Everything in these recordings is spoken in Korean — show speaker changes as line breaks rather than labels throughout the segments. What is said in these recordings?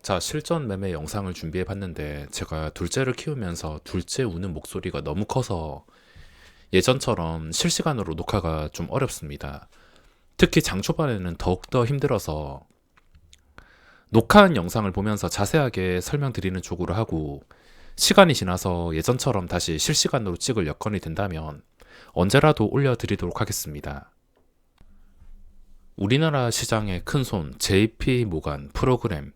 자, 실전 매매 영상을 준비해 봤는데 제가 둘째를 키우면서 둘째 우는 목소리가 너무 커서 예전처럼 실시간으로 녹화가 좀 어렵습니다. 특히 장 초반에는 더욱더 힘들어서 녹화한 영상을 보면서 자세하게 설명드리는 쪽으로 하고, 시간이 지나서 예전처럼 다시 실시간으로 찍을 여건이 된다면 언제라도 올려드리도록 하겠습니다. 우리나라 시장의 큰손 JP 모간 프로그램,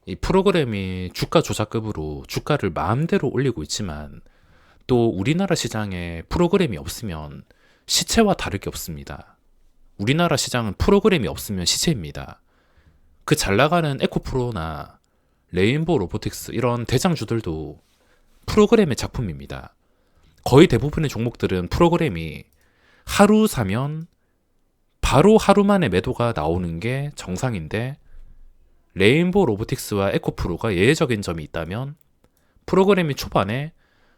이 프로그램이 주가 조작급으로 주가를 마음대로 올리고 있지만, 또 우리나라 시장에 프로그램이 없으면 시체와 다를 게 없습니다. 우리나라 시장은 프로그램이 없으면 시체입니다. 그 잘 나가는 에코프로나 레인보우 로보틱스 이런 대장주들도 프로그램의 작품입니다. 거의 대부분의 종목들은 프로그램이 하루 사면 바로 하루 만에 매도가 나오는 게 정상인데, 레인보우 로보틱스와 에코프로가 예외적인 점이 있다면 프로그램이 초반에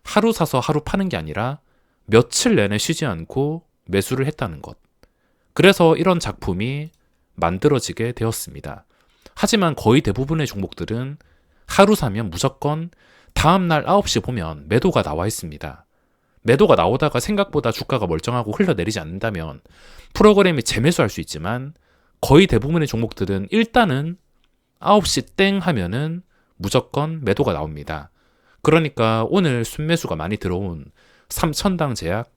하루 사서 하루 파는 게 아니라 며칠 내내 쉬지 않고 매수를 했다는 것. 그래서 이런 작품이 만들어지게 되었습니다. 하지만 거의 대부분의 종목들은 하루 사면 무조건 다음날 9시 보면 매도가 나와 있습니다. 매도가 나오다가 생각보다 주가가 멀쩡하고 흘러내리지 않는다면 프로그램이 재매수할 수 있지만, 거의 대부분의 종목들은 일단은 9시 땡 하면은 무조건 매도가 나옵니다. 그러니까 오늘 순매수가 많이 들어온 삼천당 제약,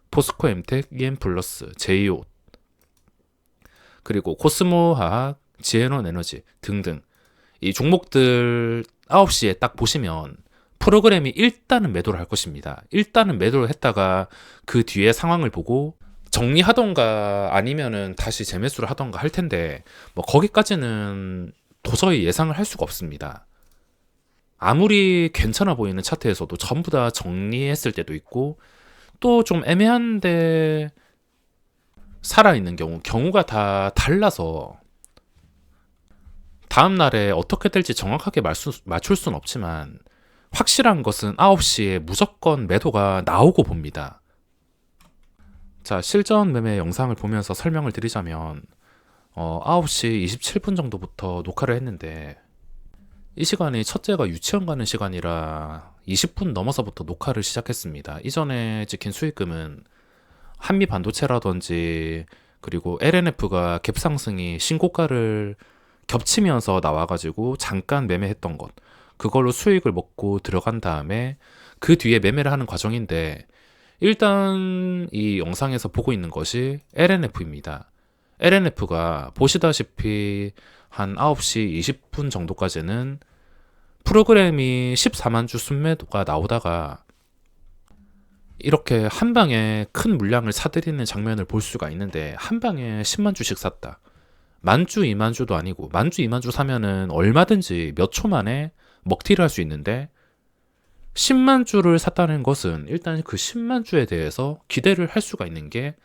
포스코엠텍, EM플러스, 제이옷, 그리고 코스모화학, 지에논 에너지 등등 이 종목들 9시에 딱 보시면 프로그램이 일단은 매도를 할 것입니다. 일단은 매도를 했다가 그 뒤에 상황을 보고 정리하던가 아니면은 다시 재매수를 하던가 할 텐데, 뭐 거기까지는 도저히 예상을 할 수가 없습니다. 아무리 괜찮아 보이는 차트에서도 전부 다 정리했을 때도 있고, 또 좀 애매한데 살아있는 경우가 다 달라서 다음날에 어떻게 될지 정확하게 맞출 수는 없지만, 확실한 것은 9시에 무조건 매도가 나오고 봅니다. 자, 실전 매매 영상을 보면서 설명을 드리자면 9시 27분 정도부터 녹화를 했는데, 이 시간이 첫째가 유치원 가는 시간이라 20분 넘어서부터 녹화를 시작했습니다. 이전에 찍힌 수익금은 한미 반도체라든지 그리고 LNF가 갭상승이 신고가를 겹치면서 나와가지고 잠깐 매매했던 것, 그걸로 수익을 먹고 들어간 다음에 그 뒤에 매매를 하는 과정인데, 일단 이 영상에서 보고 있는 것이 LNF입니다. LNF가 보시다시피 한 9시 20분 정도까지는 프로그램이 14만 주 순매도가 나오다가 이렇게 한 방에 큰 물량을 사들이는 장면을 볼 수가 있는데, 한 방에 10만 주씩 샀다. 만 주, 2만 주도 아니고 만 주, 2만 주 사면은 얼마든지 몇 초 만에 먹튀를 할 수 있는데, 10만 주를 샀다는 것은 일단 그 10만 주에 대해서 기대를 할 수가 있는 게,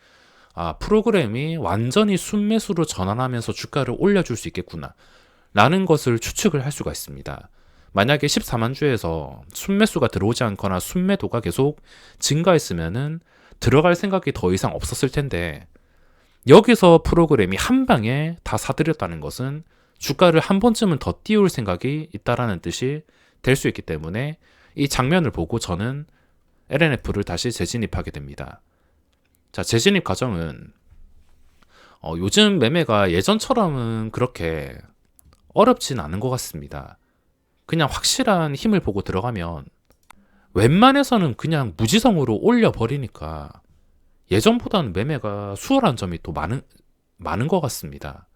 프로그램이 완전히 순매수로 전환하면서 주가를 올려줄 수 있겠구나 라는 것을 추측을 할 수가 있습니다. 만약에 14만 주에서 순매수가 들어오지 않거나 순매도가 계속 증가했으면은 들어갈 생각이 더 이상 없었을 텐데, 여기서 프로그램이 한 방에 다 사들였다는 것은 주가를 한 번쯤은 더 띄울 생각이 있다라는 뜻이 될 수 있기 때문에, 이 장면을 보고 저는 LNF를 다시 재진입하게 됩니다. 자, 재진입 과정은 요즘 매매가 예전처럼은 그렇게 어렵진 않은 것 같습니다. 그냥 확실한 힘을 보고 들어가면 웬만해서는 그냥 무지성으로 올려버리니까 예전보다는 매매가 수월한 점이 또 많은 것 같습니다.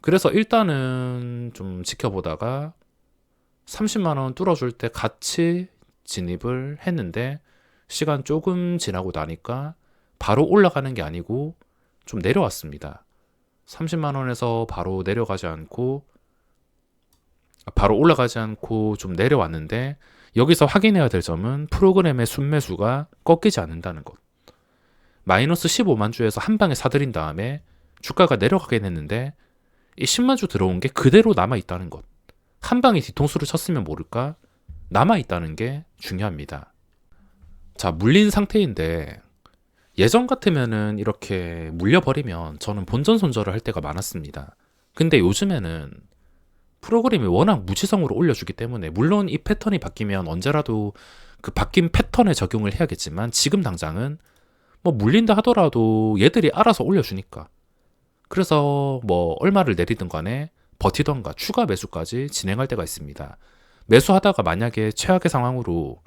그래서 일단은 좀 지켜보다가 30만 원 뚫어줄 때 같이 진입을 했는데, 시간 조금 지나고 나니까 바로 올라가는 게 아니고 좀 내려왔습니다. 30만 원에서 바로 올라가지 않고 좀 내려왔는데, 여기서 확인해야 될 점은 프로그램의 순매수가 꺾이지 않는다는 것. 마이너스 15만 주에서 한 방에 사들인 다음에 주가가 내려가긴 했는데, 이 10만 주 들어온 게 그대로 남아있다는 것. 한 방에 뒤통수를 쳤으면 모를까 남아있다는 게 중요합니다. 자, 물린 상태인데 예전 같으면은 이렇게 물려버리면 저는 본전 손절을 할 때가 많았습니다. 근데 요즘에는 프로그램이 워낙 무지성으로 올려주기 때문에 물론 이 패턴이 바뀌면 언제라도 그 바뀐 패턴에 적용을 해야겠지만 지금 당장은 뭐 물린다 하더라도 얘들이 알아서 올려주니까 그래서 뭐 얼마를 내리든 간에 버티던가 추가 매수까지 진행할 때가 있습니다. 매수하다가 만약에 최악의 상황으로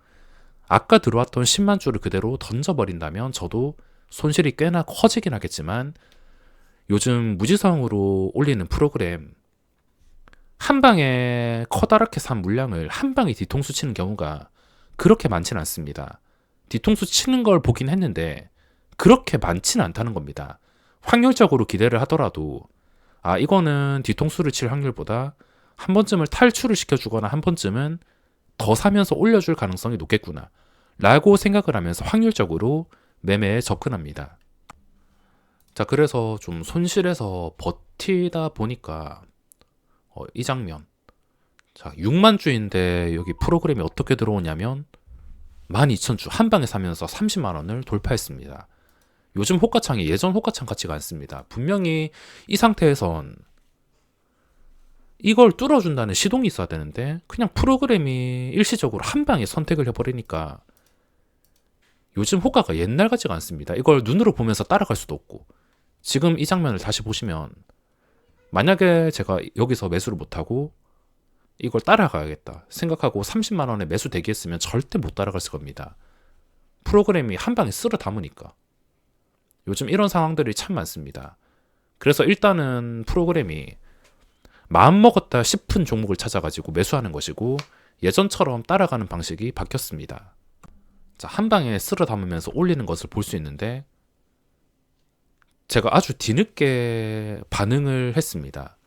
아까 들어왔던 10만 주를 그대로 던져버린다면 저도 손실이 꽤나 커지긴 하겠지만 요즘 무지성으로 올리는 프로그램 한 방에 커다랗게 산 물량을 한 방에 뒤통수 치는 경우가 그렇게 많지는 않습니다. 뒤통수 치는 걸 보긴 했는데 그렇게 많지는 않다는 겁니다. 확률적으로 기대를 하더라도 아 이거는 뒤통수를 칠 확률보다 한 번쯤을 탈출을 시켜주거나 한 번쯤은 더 사면서 올려줄 가능성이 높겠구나 라고 생각을 하면서 확률적으로 매매에 접근합니다. 자 그래서 좀 손실해서 버티다 보니까 이 장면 자 6만 주인데 여기 프로그램이 어떻게 들어오냐면 12,000주 한 방에 사면서 30만 원을 돌파했습니다. 요즘 호가창이 예전 호가창 같지가 않습니다. 분명히 이 상태에선 이걸 뚫어준다는 시동이 있어야 되는데 그냥 프로그램이 일시적으로 한 방에 선택을 해버리니까 요즘 호가가 옛날 같지가 않습니다. 이걸 눈으로 보면서 따라갈 수도 없고 지금 이 장면을 다시 보시면 만약에 제가 여기서 매수를 못하고 이걸 따라가야겠다 생각하고 30만 원에 매수 대기했으면 절대 못 따라갔을 겁니다. 프로그램이 한 방에 쓸어 담으니까. 요즘 이런 상황들이 참 많습니다. 그래서 일단은 프로그램이 마음먹었다 싶은 종목을 찾아가지고 매수하는 것이고 예전처럼 따라가는 방식이 바뀌었습니다. 자, 한 방에 쓸어 담으면서 올리는 것을 볼 수 있는데 제가 아주 뒤늦게 반응을 했습니다.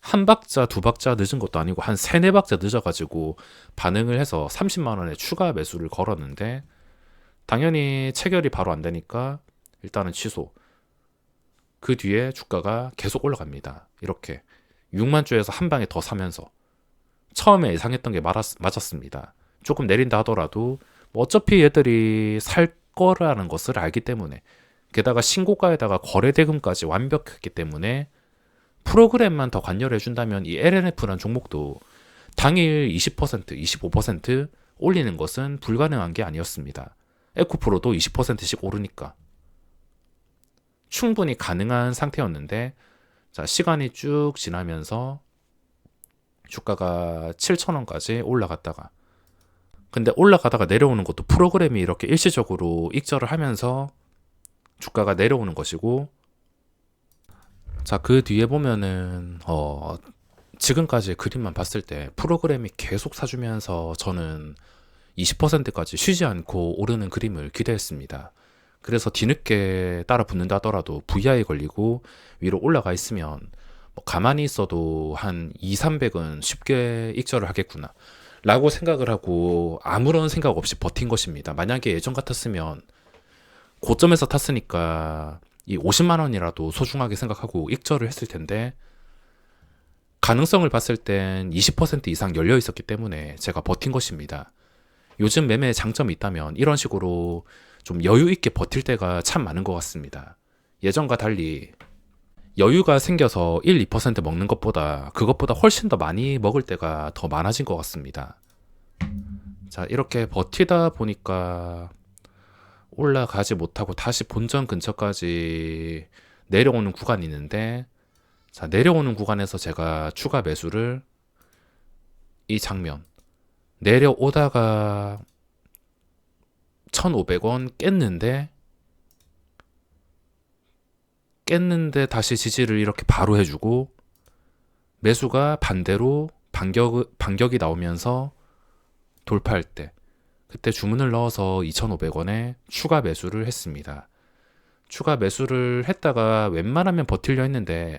한 박자, 두 박자 늦은 것도 아니고 한 세네 박자 늦어가지고 반응을 해서 30만 원에 추가 매수를 걸었는데 당연히 체결이 바로 안 되니까 일단은 취소. 그 뒤에 주가가 계속 올라갑니다. 이렇게 6만 주에서 한 방에 더 사면서 처음에 예상했던 게 맞았습니다. 조금 내린다 하더라도 뭐 어차피 얘들이 살 거라는 것을 알기 때문에 게다가 신고가에다가 거래 대금까지 완벽했기 때문에 프로그램만 더 관여를 해준다면 이 LNF라는 종목도 당일 20%, 25% 올리는 것은 불가능한 게 아니었습니다. 에코프로도 20%씩 오르니까 충분히 가능한 상태였는데 자, 시간이 쭉 지나면서 주가가 7,000원까지 올라갔다가 근데 올라가다가 내려오는 것도 프로그램이 이렇게 일시적으로 익절을 하면서 주가가 내려오는 것이고 자, 그 뒤에 보면은 지금까지의 그림만 봤을 때 프로그램이 계속 사주면서 저는 20%까지 쉬지 않고 오르는 그림을 기대했습니다. 그래서 뒤늦게 따라 붙는다 하더라도 VI 걸리고 위로 올라가 있으면 뭐 가만히 있어도 한 200~300은 쉽게 익절을 하겠구나 라고 생각을 하고 아무런 생각 없이 버틴 것입니다. 만약에 예전 같았으면 고점에서 탔으니까 이 50만 원이라도 소중하게 생각하고 익절을 했을 텐데 가능성을 봤을 땐 20% 이상 열려 있었기 때문에 제가 버틴 것입니다. 요즘 매매에 장점이 있다면 이런 식으로 좀 여유 있게 버틸 때가 참 많은 것 같습니다. 예전과 달리 여유가 생겨서 1, 2% 먹는 것보다 그것보다 훨씬 더 많이 먹을 때가 더 많아진 것 같습니다. 자, 이렇게 버티다 보니까 올라가지 못하고 다시 본전 근처까지 내려오는 구간이 있는데 자, 내려오는 구간에서 제가 추가 매수를 이 장면 내려오다가 1,500원 깼는데 다시 지지를 이렇게 바로 해주고 매수가 반대로 반격이 나오면서 돌파할 때 그때 주문을 넣어서 2,500원에 추가 매수를 했습니다. 추가 매수를 했다가 웬만하면 버틸려 했는데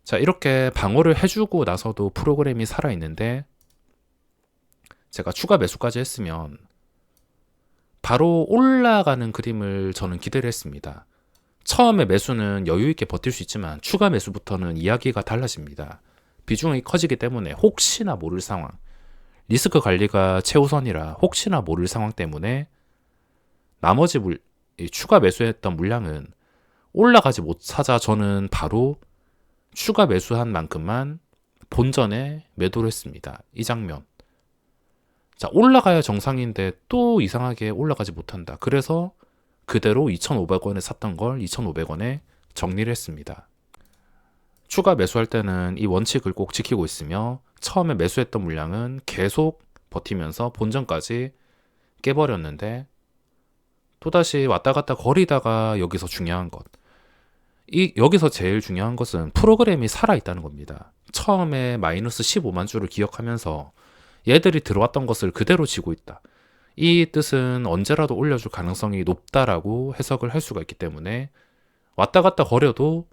자, 이렇게 방어를 해주고 나서도 프로그램이 살아있는데 제가 추가 매수까지 했으면 바로 올라가는 그림을 저는 기대를 했습니다. 처음에 매수는 여유있게 버틸 수 있지만 추가 매수부터는 이야기가 달라집니다. 비중이 커지기 때문에 혹시나 모를 상황, 리스크 관리가 최우선이라 혹시나 모를 상황 때문에 나머지 추가 매수했던 물량은 올라가지 못하자 저는 바로 추가 매수한 만큼만 본전에 매도를 했습니다. 이 장면. 자, 올라가야 정상인데 또 이상하게 올라가지 못한다. 그래서 그대로 2,500원에 샀던 걸 2,500원에 정리를 했습니다. 추가 매수할 때는 이 원칙을 꼭 지키고 있으며 처음에 매수했던 물량은 계속 버티면서 본전까지 깨버렸는데 또다시 왔다 갔다 거리다가 여기서 중요한 것. 여기서 제일 중요한 것은 프로그램이 살아있다는 겁니다. 처음에 마이너스 15만 주를 기억하면서 얘들이 들어왔던 것을 그대로 지고 있다. 이 뜻은 언제라도 올려줄 가능성이 높다라고 해석을 할 수가 있기 때문에 왔다 갔다 거려도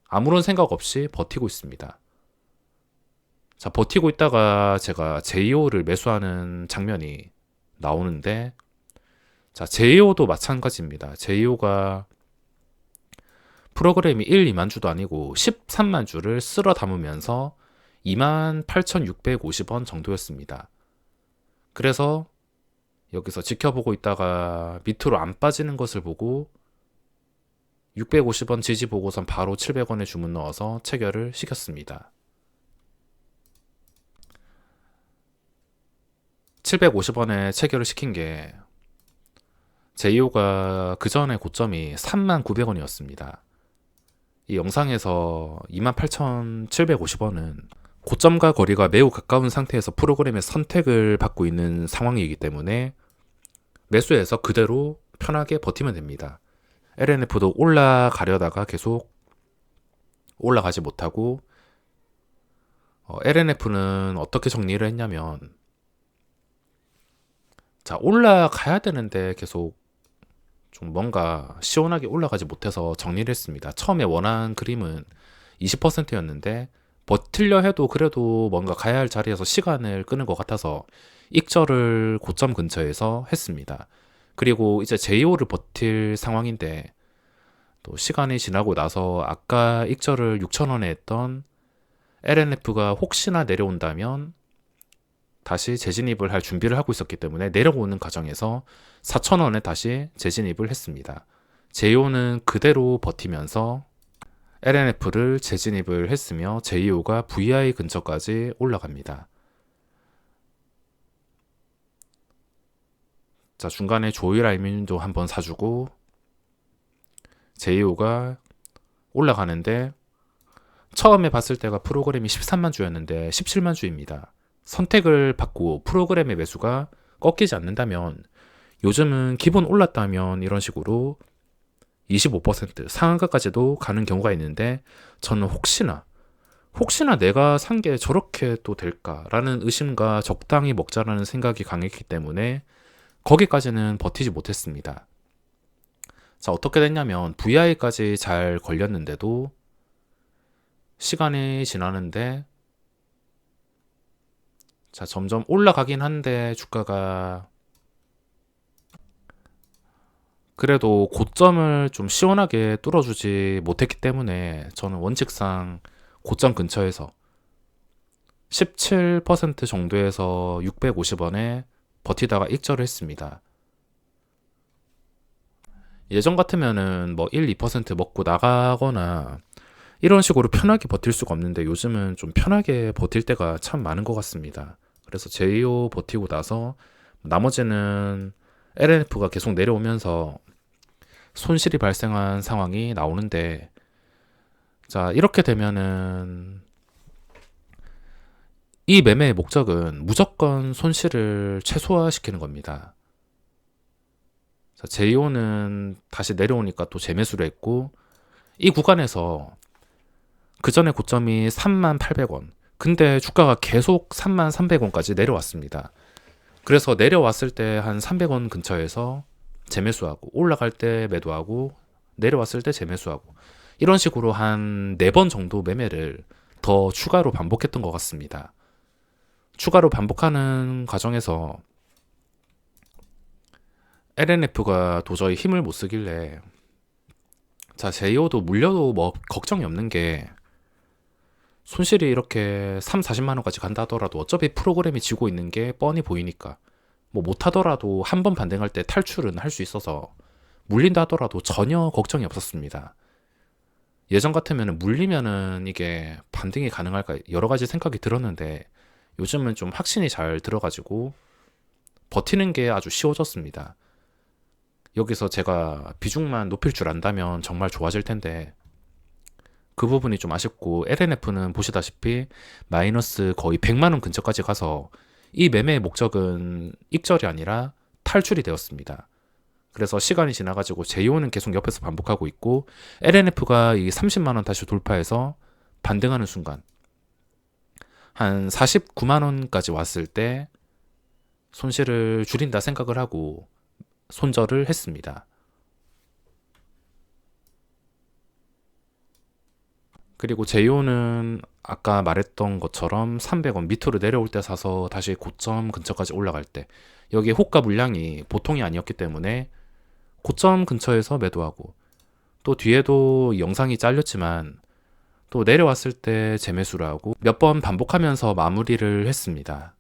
아무런 생각 없이 버티고 있습니다. 자, 버티고 있다가 제가 JO를 매수하는 장면이 나오는데, 자, JO도 마찬가지입니다. JO가 프로그램이 1, 2만 주도 아니고 13만 주를 쓸어 담으면서 28,650원 정도였습니다. 그래서 여기서 지켜보고 있다가 밑으로 안 빠지는 것을 보고 650원 지지 보고선 바로 700원에 주문 넣어서 체결을 시켰습니다. 750원에 체결을 시킨 게 JO가 그 전에 고점이 39,900원이었습니다. 이 영상에서 28,750원은 고점과 거리가 매우 가까운 상태에서 프로그램의 선택을 받고 있는 상황이기 때문에 매수해서 그대로 편하게 버티면 됩니다. LNF도 올라가려다가 계속 올라가지 못하고 LNF는 어떻게 정리를 했냐면, 자, 올라가야 되는데 계속 좀 뭔가 시원하게 올라가지 못해서 정리를 했습니다. 처음에 원한 그림은 20%였는데 버틸려 해도 그래도 뭔가 가야 할 자리에서 시간을 끄는 것 같아서 익절을 고점 근처에서 했습니다. 그리고 이제 JO를 버틸 상황인데 또 시간이 지나고 나서 아까 익절을 6,000원에 했던 LNF가 혹시나 내려온다면 다시 재진입을 할 준비를 하고 있었기 때문에 내려오는 과정에서 4,000원에 다시 재진입을 했습니다. JO는 그대로 버티면서 LNF를 재진입을 했으며 JO가 VI 근처까지 올라갑니다. 자, 중간에 조일 알민도 한번 사주고 JO가 올라가는데 처음에 봤을 때가 프로그램이 13만 주였는데 17만 주입니다. 선택을 받고 프로그램의 매수가 꺾이지 않는다면 요즘은 기본 올랐다면 이런 식으로 25% 상한가까지도 가는 경우가 있는데 저는 혹시나 내가 산 게 저렇게 또 될까라는 의심과 적당히 먹자라는 생각이 강했기 때문에 거기까지는 버티지 못했습니다. 자, 어떻게 됐냐면 VI까지 잘 걸렸는데도 시간이 지나는데 자, 점점 올라가긴 한데 주가가 그래도 고점을 좀 시원하게 뚫어주지 못했기 때문에 저는 원칙상 고점 근처에서 17% 정도에서 650원에 버티다가 익절을 했습니다. 예전 같으면은 뭐 1, 2% 먹고 나가거나 이런 식으로 편하게 버틸 수가 없는데 요즘은 좀 편하게 버틸 때가 참 많은 것 같습니다. 그래서 JO 버티고 나서 나머지는 LNF가 계속 내려오면서 손실이 발생한 상황이 나오는데, 자, 이렇게 되면은 이 매매의 목적은 무조건 손실을 최소화시키는 겁니다. 자, JO는 다시 내려오니까 또 재매수를 했고 이 구간에서 그 전에 고점이 38,000원. 근데 주가가 계속 33,300원까지 내려왔습니다. 그래서 내려왔을 때 한 300원 근처에서 재매수하고 올라갈 때 매도하고 내려왔을 때 재매수하고 이런 식으로 한 4번 정도 매매를 더 추가로 반복했던 것 같습니다. 추가로 반복하는 과정에서 LNF가 도저히 힘을 못 쓰길래 자, JO도 물려도 뭐 걱정이 없는 게 손실이 이렇게 3, 40만 원까지 간다 하더라도 어차피 프로그램이 지고 있는 게 뻔히 보이니까 뭐 못하더라도 한 번 반등할 때 탈출은 할 수 있어서 물린다 하더라도 전혀 걱정이 없었습니다. 예전 같으면 물리면은 이게 반등이 가능할까 여러 가지 생각이 들었는데 요즘은 좀 확신이 잘 들어가지고 버티는 게 아주 쉬워졌습니다. 여기서 제가 비중만 높일 줄 안다면 정말 좋아질 텐데 그 부분이 좀 아쉽고 LNF는 보시다시피 마이너스 거의 100만 원 근처까지 가서 이 매매의 목적은 익절이 아니라 탈출이 되었습니다. 그래서 시간이 지나가지고 JO는 계속 옆에서 반복하고 있고 LNF가 이 30만 원 다시 돌파해서 반등하는 순간 한 49만 원까지 왔을 때 손실을 줄인다 생각을 하고 손절을 했습니다. 그리고 JO는 아까 말했던 것처럼 300원 밑으로 내려올 때 사서 다시 고점 근처까지 올라갈 때 여기에 호가 물량이 보통이 아니었기 때문에 고점 근처에서 매도하고 또 뒤에도 영상이 잘렸지만 또 내려왔을 때 재매수를 하고 몇 번 반복하면서 마무리를 했습니다.